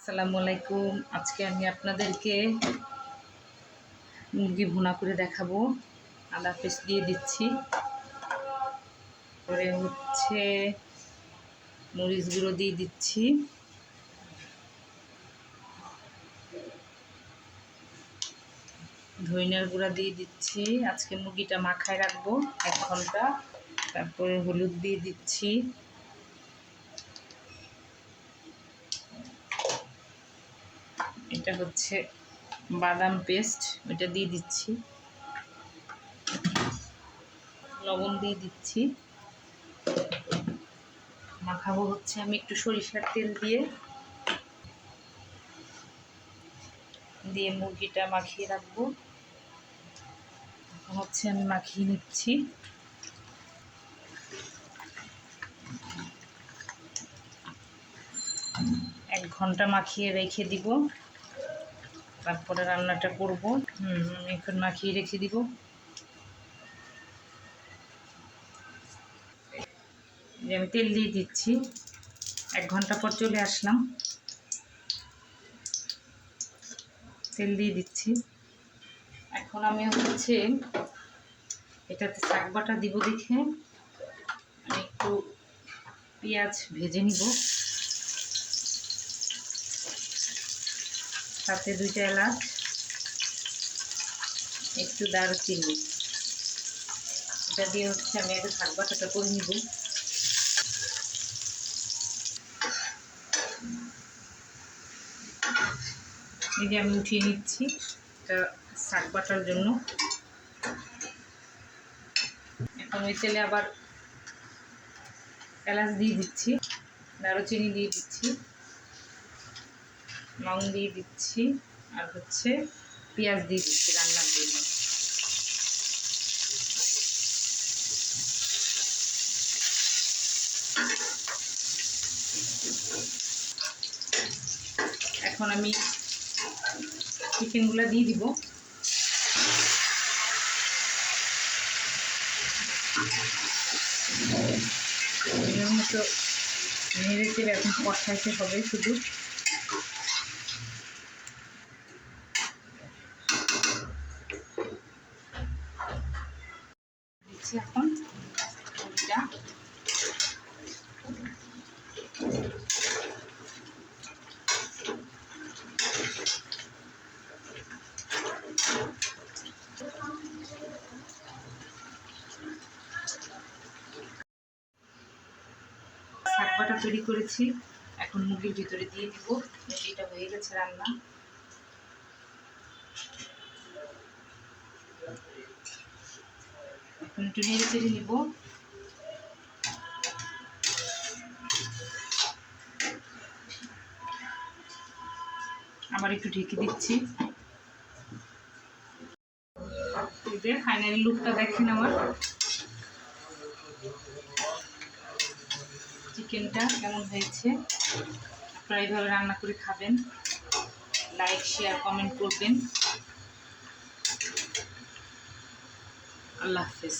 আসসালামু আলাইকুম। আজকে আমি আপনাদেরকে মুরগি ভুনা করে দেখাবো। আদা পেস্ট দিয়ে দিচ্ছি, পরে হচ্ছে মরিচ গুঁড়ো দিয়ে দিচ্ছি, ধনিয়ার গুঁড়া দিয়ে দিচ্ছি। আজকে মুরগিটা মাখায় রাখবো 1 ঘন্টা। তারপরে হলুদ দিয়ে দিচ্ছি, এটা হচ্ছে বাদাম পেস্ট, ওইটা দিয়ে দিচ্ছি, লবণ দিয়ে দিচ্ছি। মাখাবো হচ্ছে আমি একটু সরিষার তেল দিয়ে মুরগিটা মাখিয়ে রাখবো। এখন হচ্ছে আমি মাখিয়ে নিচ্ছি। এক ঘন্টা মাখিয়ে রেখে দিব, তারপরে রান্নাটা করব। আমি এখন মাখিয়ে রেখে দিব। আমি তেল দিয়ে দিচ্ছি। 1 ঘন্টা পর চলে আসলাম, তেল দিয়ে দিচ্ছি। এখন আমি হচ্ছে এটাতে শাক বাটা দিব দেখে আমি একটু পেঁয়াজ ভেজে নিব, সাথে 2টা এলাচ, একটু দারুচিনি, এটা দিয়ে হচ্ছে আমি একটা শাক বাটাটা করে নিব। এই যে আমি উঠিয়ে নিচ্ছি এটা শাক বাটার জন্য। এখন ওই তেলে আবার এলাচ দিয়ে দিচ্ছি, দারুচিনি দিয়ে দিচ্ছি, লং দিয়ে দিচ্ছি, আর হচ্ছে পেঁয়াজ দিয়ে দিচ্ছি রান্নার জন্য। এখন আমি চিকেনগুলো দিয়ে দিব। মতো নেড়ে চেড়ে এখন কষাইতে হবে শুধু। দিচ্ছি এখন মুরগিটা। শাক বাটা তৈরি করেছি, এখন মুরগির ভিতরে দিয়ে দিব। মুরগিটা হয়ে গেছে রান্না। এখন একটু নেড়ে চেড়ে নিব। আবার একটু ঢেকে দিচ্ছি। ফাইনালি লুকটা দেখেন আমার। চিকেনটা কেমন হয়েছে, আপনারা এইভাবে রান্না করে খাবেন। লাইক শেয়ার কমেন্ট করবেন। আল্লাহ হাফেজ।